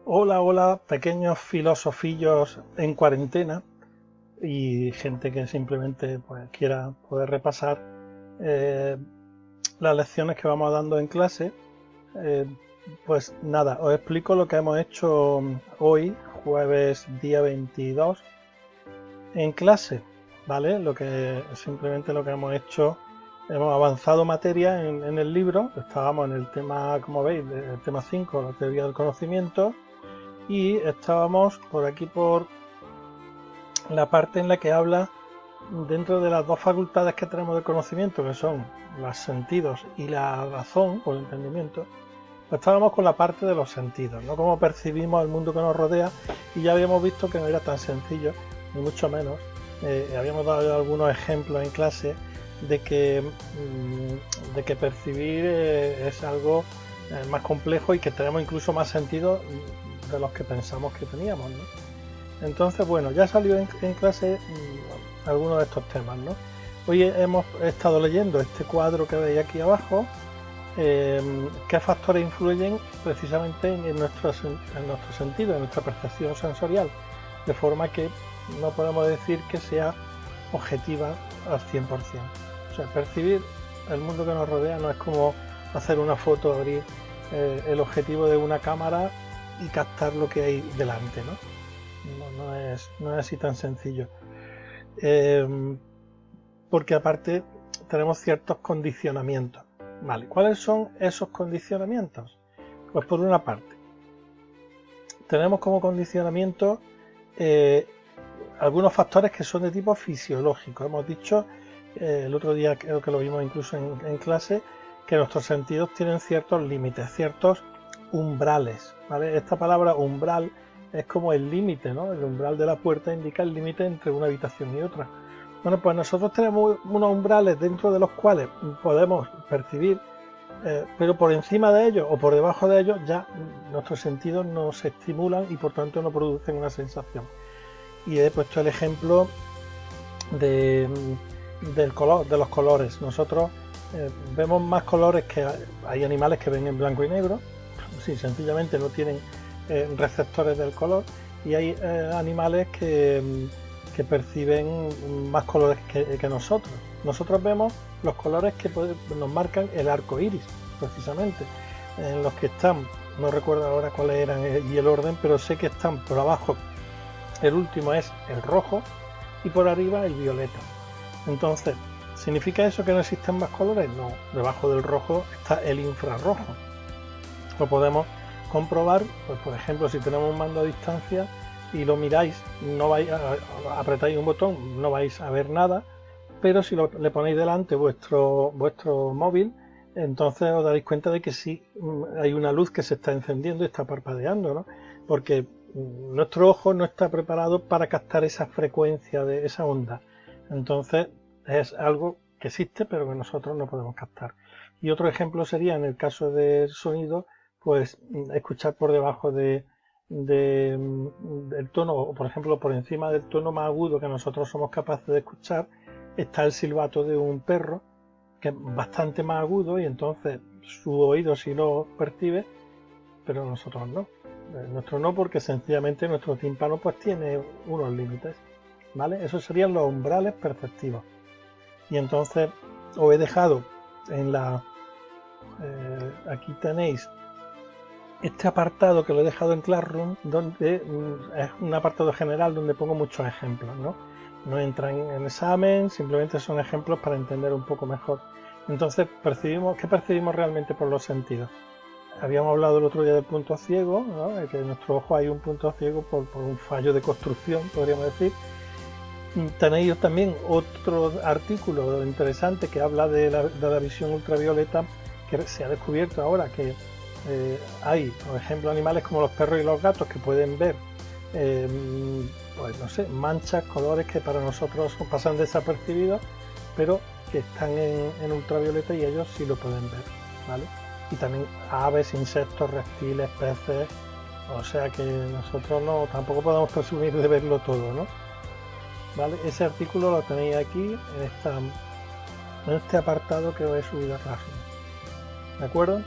Hola, hola, pequeños filosofillos en cuarentena y gente que simplemente pues, quiera poder repasar eh, las lecciones que vamos dando en clase. Eh, pues nada, os explico lo que hemos hecho hoy, jueves día 22, en clase, ¿vale? Simplemente lo que hemos hecho, hemos avanzado materia en el libro, estábamos en el tema, como veis, el tema 5, la teoría del conocimiento. Y estábamos por aquí por la parte en la que habla dentro de las dos facultades que tenemos de conocimiento, que son los sentidos y la razón o el entendimiento. Pues estábamos con la parte de los sentidos, ¿no? Cómo percibimos el mundo que nos rodea, y ya habíamos visto que no era tan sencillo, ni mucho menos. Habíamos dado algunos ejemplos en clase de que percibir es algo más complejo y que tenemos incluso más sentido de los que pensamos que teníamos, ¿no? Entonces, bueno, ya salió en clase algunos de estos temas, ¿no? Hoy hemos estado leyendo este cuadro que veis aquí abajo, qué factores influyen precisamente en nuestro sentido, en nuestra percepción sensorial, de forma que no podemos decir que sea objetiva al 100%. O sea, percibir el mundo que nos rodea no es como hacer una foto, abrir el objetivo de una cámara y captar lo que hay delante, ¿no? No es así tan sencillo. Eh, Porque aparte tenemos ciertos condicionamientos. Vale, ¿cuáles son esos condicionamientos? Pues por una parte, tenemos como condicionamiento eh, algunos factores que son de tipo fisiológico. Hemos dicho el otro día, creo que lo vimos incluso en clase, que nuestros sentidos tienen ciertos límites, ciertos umbrales, ¿vale? Esta palabra umbral es como el límite, ¿no? El umbral de la puerta indica el límite entre una habitación y otra. Bueno, pues nosotros tenemos unos umbrales dentro de los cuales podemos percibir, pero por encima de ellos o por debajo de ellos ya nuestros sentidos no se estimulan y por tanto no producen una sensación. Y he puesto el ejemplo de, del color, de los colores. Nosotros vemos más colores, que hay animales que ven en blanco y negro, sí, sencillamente no tienen receptores del color, y hay animales que perciben más colores que nosotros. Nosotros vemos los colores que nos marcan el arco iris, precisamente, en los que están, no recuerdo ahora cuáles eran y el orden, pero sé que están por abajo. El último es el rojo y por arriba el violeta. Entonces, ¿significa eso que no existen más colores? No, debajo del rojo está el infrarrojo. Lo podemos comprobar, pues por ejemplo, si tenemos un mando a distancia y lo miráis, no vais apretáis un botón, no vais a ver nada, pero si le ponéis delante vuestro móvil, entonces os daréis cuenta de que sí hay una luz que se está encendiendo y está parpadeando, ¿no? Porque nuestro ojo no está preparado para captar esa frecuencia de esa onda. Entonces es algo que existe pero que nosotros no podemos captar. Y otro ejemplo sería en el caso del sonido, pues escuchar por debajo del tono, o por ejemplo por encima del tono más agudo que nosotros somos capaces de escuchar, está el silbato de un perro, que es bastante más agudo, y entonces su oído sí lo percibe, pero nosotros no. Nuestro no, porque sencillamente nuestro tímpano pues tiene unos límites, ¿vale? Esos serían los umbrales perceptivos. Y entonces os he dejado en la... aquí tenéis este apartado que lo he dejado en Classroom, donde es un apartado general donde pongo muchos ejemplos, ¿no? No entran en examen, simplemente son ejemplos para entender un poco mejor. Entonces, ¿qué percibimos realmente por los sentidos? Habíamos hablado el otro día del punto ciego, ¿no? De que en nuestro ojo hay un punto ciego por un fallo de construcción, podríamos decir. Tenéis también otro artículo interesante que habla de la visión ultravioleta, que se ha descubierto ahora que hay, por ejemplo, animales como los perros y los gatos que pueden ver, eh, pues no sé, manchas, colores que para nosotros pasan desapercibidos, pero que están en ultravioleta y ellos sí lo pueden ver, ¿vale? Y también aves, insectos, reptiles, peces, o sea que nosotros no tampoco podemos presumir de verlo todo, ¿no? ¿Vale? Ese artículo lo tenéis aquí en este apartado que os he subido a Classroom. ¿De acuerdo?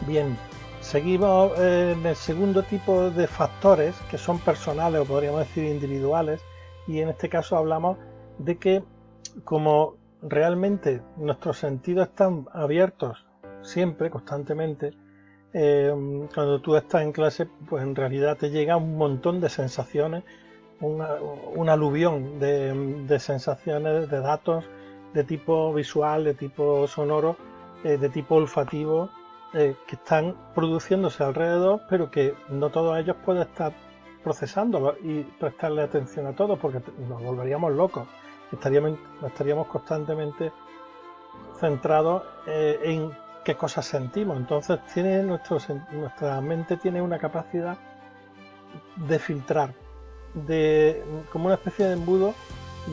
Bien, Seguimos en el segundo tipo de factores, que son personales o podríamos decir individuales, y en este caso hablamos de que como realmente nuestros sentidos están abiertos siempre, constantemente, cuando tú estás en clase, pues en realidad te llega un montón de sensaciones, un aluvión de sensaciones, de datos de tipo visual, de tipo sonoro, de tipo olfativo, que están produciéndose alrededor, pero que no todos ellos pueden estar procesándolo y prestarle atención a todo, porque nos volveríamos locos. Estaríamos constantemente centrados en qué cosas sentimos. Entonces nuestra mente tiene una capacidad de filtrar, como una especie de embudo,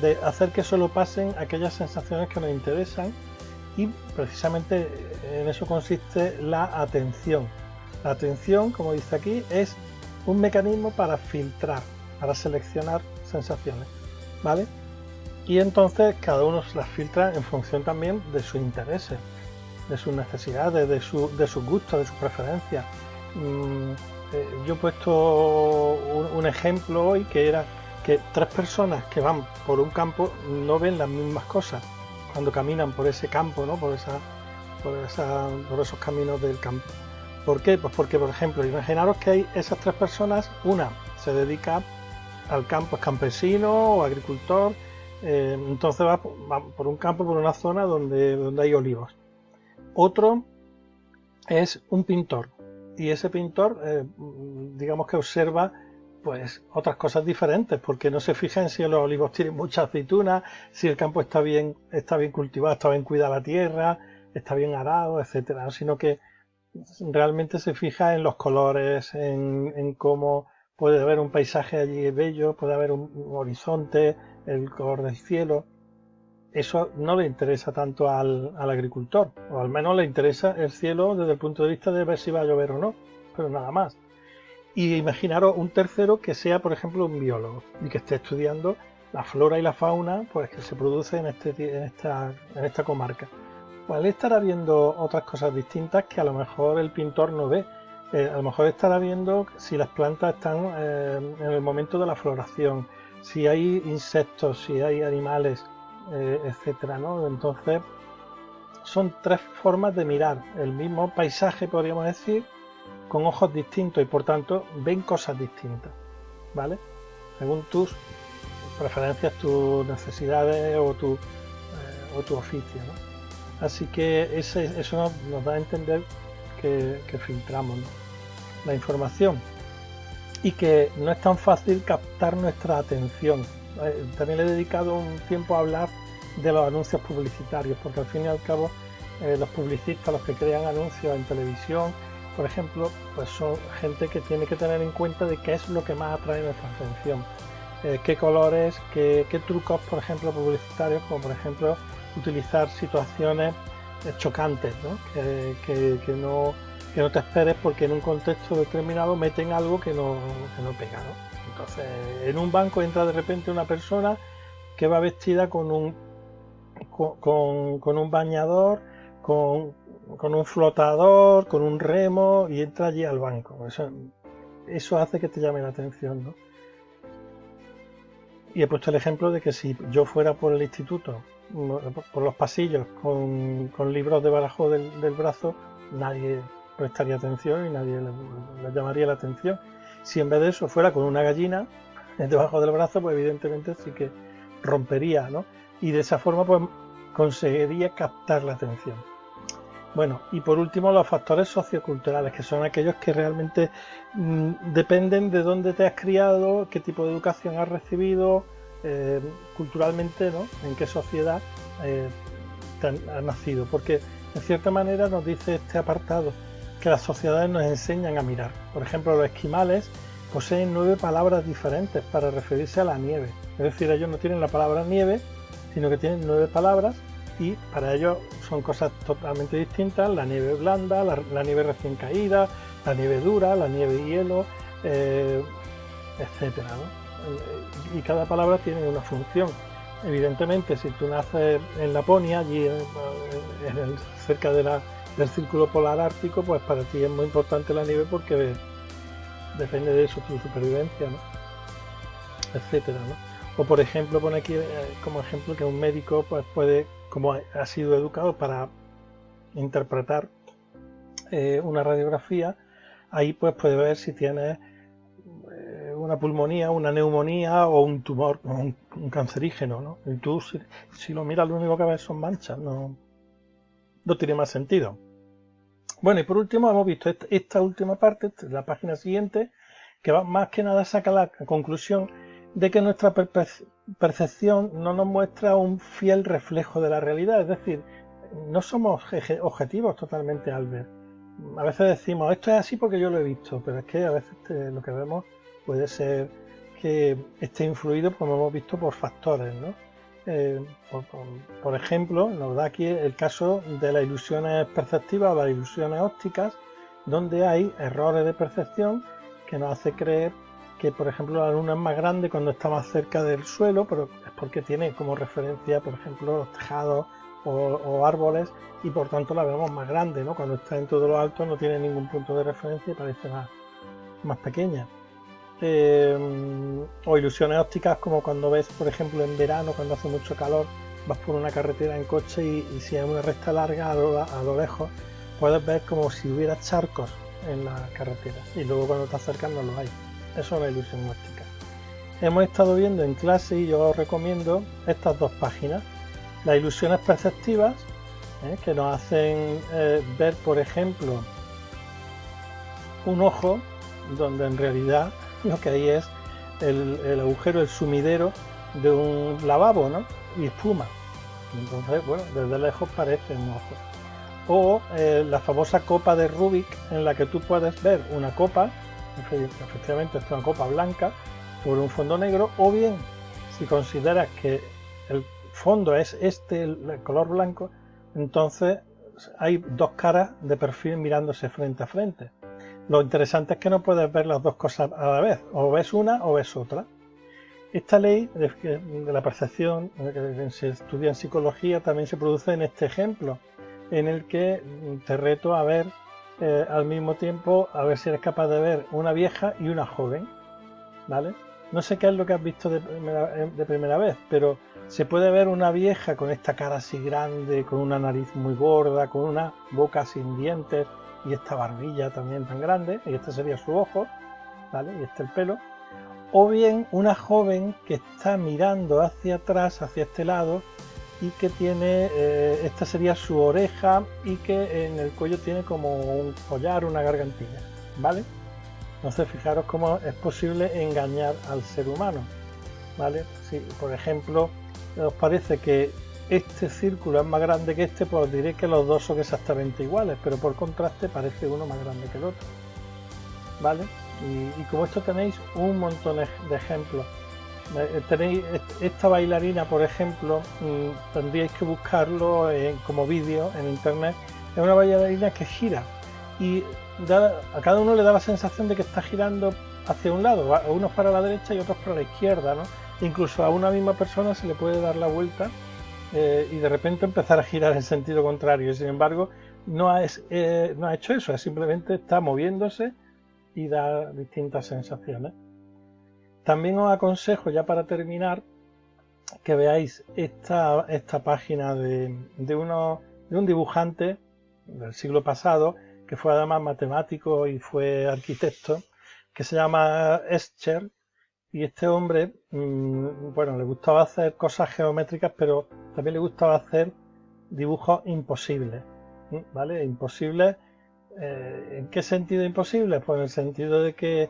de hacer que solo pasen aquellas sensaciones que nos interesan, y precisamente en eso consiste la atención. La atención, como dice aquí, es un mecanismo para filtrar, para seleccionar sensaciones, ¿vale? Y entonces cada uno las filtra en función también de sus intereses, de sus necesidades, de sus gustos, de sus preferencias. Yo he puesto un ejemplo hoy, que era que 3 personas que van por un campo no ven las mismas cosas cuando caminan por ese campo, ¿no? por esos caminos del campo. ¿Por qué? Pues porque, por ejemplo, imaginaros que hay esas 3 personas, una se dedica al campo, es campesino o agricultor, entonces va por un campo, por una zona donde hay olivos. Otro es un pintor, y ese pintor, digamos que observa pues otras cosas diferentes, porque no se fija en si los olivos tienen muchas aceitunas, si el campo está bien cultivado, está bien cuidada la tierra, está bien arado, etcétera, sino que realmente se fija en los colores, en cómo puede haber un paisaje allí bello, puede haber un horizonte, el color del cielo. Eso no le interesa tanto al agricultor, o al menos le interesa el cielo desde el punto de vista de ver si va a llover o no, pero nada más. Y imaginaros un tercero que sea, por ejemplo, un biólogo y que esté estudiando la flora y la fauna, pues que se produce en esta comarca. Pues él estará viendo otras cosas distintas que a lo mejor el pintor no ve. A lo mejor estará viendo si las plantas están en el momento de la floración, si hay insectos, si hay animales, etcétera, ¿no? Entonces son 3 formas de mirar el mismo paisaje, podríamos decir, con ojos distintos, y por tanto ven cosas distintas, ¿vale? Según tus preferencias, tus necesidades o tu oficio, ¿no? Así que eso nos da a entender que filtramos, ¿no?, la información, y que no es tan fácil captar nuestra atención. También le he dedicado un tiempo a hablar de los anuncios publicitarios, porque al fin y al cabo los publicistas, los que crean anuncios en televisión, por ejemplo, pues son gente que tiene que tener en cuenta de qué es lo que más atrae nuestra atención, qué colores, qué trucos, por ejemplo, publicitarios, como por ejemplo utilizar situaciones chocantes, ¿no? Que no te esperes, porque en un contexto determinado meten algo que no pega, ¿no? Entonces, en un banco entra de repente una persona que va vestida con un bañador, con un flotador, con un remo, y entra allí al banco. Eso hace que te llame la atención, ¿no? Y he puesto el ejemplo de que si yo fuera por el instituto, por los pasillos, con libros debajo del brazo, nadie prestaría atención y nadie le llamaría la atención. Si en vez de eso fuera con una gallina debajo del brazo, pues evidentemente sí que rompería, ¿no? Y de esa forma pues conseguiría captar la atención. Bueno, y por último, los factores socioculturales, que son aquellos que realmente dependen de dónde te has criado, qué tipo de educación has recibido, culturalmente, ¿no?, en qué sociedad has nacido. Porque en cierta manera nos dice este apartado que las sociedades nos enseñan a mirar. Por ejemplo, los esquimales poseen 9 palabras diferentes para referirse a la nieve. Es decir, ellos no tienen la palabra nieve, sino que tienen 9 palabras, y para ellos son cosas totalmente distintas: la nieve blanda, la nieve recién caída, la nieve dura, la nieve y hielo, etcétera, ¿no? Y cada palabra tiene una función. Evidentemente, si tú naces en Laponia, allí cerca de del círculo polar ártico, pues para ti es muy importante la nieve porque depende de eso tu supervivencia, ¿no? Etcétera, ¿no? O por ejemplo, pone aquí como ejemplo que un médico pues puede, como ha sido educado para interpretar una radiografía, ahí pues puede ver si tienes una pulmonía, una neumonía o un tumor, un cancerígeno, ¿no? Y tú si lo miras lo único que ves son manchas, no tiene más sentido. Bueno, y por último hemos visto esta última parte, la página siguiente, que más que nada saca la conclusión de que nuestra percepción no nos muestra un fiel reflejo de la realidad, es decir, no somos objetivos totalmente al ver. A veces decimos, esto es así porque yo lo he visto, pero es que a veces lo que vemos puede ser que esté influido, como hemos visto, por factores, ¿no? Por ejemplo, nos da aquí el caso de las ilusiones perceptivas o las ilusiones ópticas, donde hay errores de percepción que nos hace creer que, por ejemplo, la luna es más grande cuando está más cerca del suelo, pero es porque tiene como referencia, por ejemplo, los tejados o árboles, y por tanto la vemos más grande, ¿no? Cuando está en todo lo alto no tiene ningún punto de referencia y parece más pequeña. O ilusiones ópticas como cuando ves, por ejemplo, en verano, cuando hace mucho calor, vas por una carretera en coche y si es una recta larga a lo lejos, puedes ver como si hubiera charcos en la carretera y luego cuando te acercas no los hay. Eso es una ilusión óptica. Hemos estado viendo en clase y yo os recomiendo estas dos páginas. Las ilusiones perceptivas, que nos hacen ver, por ejemplo, un ojo donde en realidad lo que hay es el agujero, el sumidero de un lavabo, ¿no? Y espuma. Entonces, bueno, desde lejos parece un ojo. O la famosa copa de Rubik, en la que tú puedes ver una copa, efectivamente es una copa blanca, sobre un fondo negro, o bien, si consideras que el fondo es el color blanco, entonces hay dos caras de perfil mirándose frente a frente. Lo interesante es que no puedes ver las dos cosas a la vez, o ves una o ves otra. Esta ley de la percepción que se estudia en psicología también se produce en este ejemplo, en el que te reto a ver al mismo tiempo, a ver si eres capaz de ver una vieja y una joven, ¿vale? No sé qué es lo que has visto de primera vez, pero se puede ver una vieja con esta cara así grande, con una nariz muy gorda, con una boca sin dientes y esta barbilla también tan grande, y este sería su ojo, ¿vale? Y este el pelo. O bien una joven que está mirando hacia atrás, hacia este lado, y que tiene, esta sería su oreja, y que en el cuello tiene como un collar, una gargantilla, ¿vale? Entonces fijaros cómo es posible engañar al ser humano, ¿vale? Si por ejemplo os parece que este círculo es más grande que este, pues os diré que los dos son exactamente iguales, pero por contraste parece uno más grande que el otro, ¿vale? Y como esto tenéis un montón de ejemplos. Tenéis esta bailarina, por ejemplo, tendríais que buscarlo como vídeo en internet. Es una bailarina que gira y a cada uno le da la sensación de que está girando hacia un lado, unos para la derecha y otros para la izquierda, ¿no? Incluso a una misma persona se le puede dar la vuelta y de repente empezar a girar en sentido contrario. Y sin embargo, no ha hecho eso, simplemente está moviéndose y da distintas sensaciones. También os aconsejo, ya para terminar, que veáis esta página de un dibujante del siglo pasado, que fue además matemático y fue arquitecto, que se llama Escher, y este hombre, bueno, le gustaba hacer cosas geométricas, pero también le gustaba hacer dibujos imposibles, ¿vale? Imposibles, ¿en qué sentido imposibles? Pues en el sentido de que,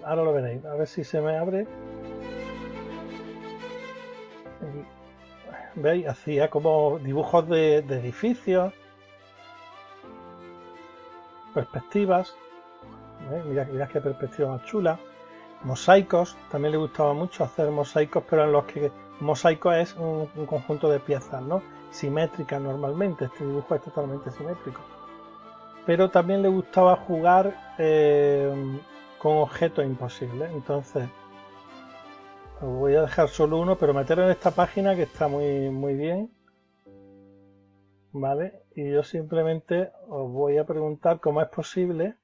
ahora lo veréis, a ver si se me abre. ¿Veis? Hacía como dibujos de edificios, perspectivas, mirad qué perspectiva más chula, mosaicos, también le gustaba mucho hacer mosaicos, pero en los que mosaico es un conjunto de piezas, ¿no? Simétricas normalmente, este dibujo es totalmente simétrico. Pero también le gustaba jugar con objetos imposibles, entonces os voy a dejar solo uno, pero meteros en esta página que está muy, muy bien. ¿vale? Y yo simplemente os voy a preguntar cómo es posible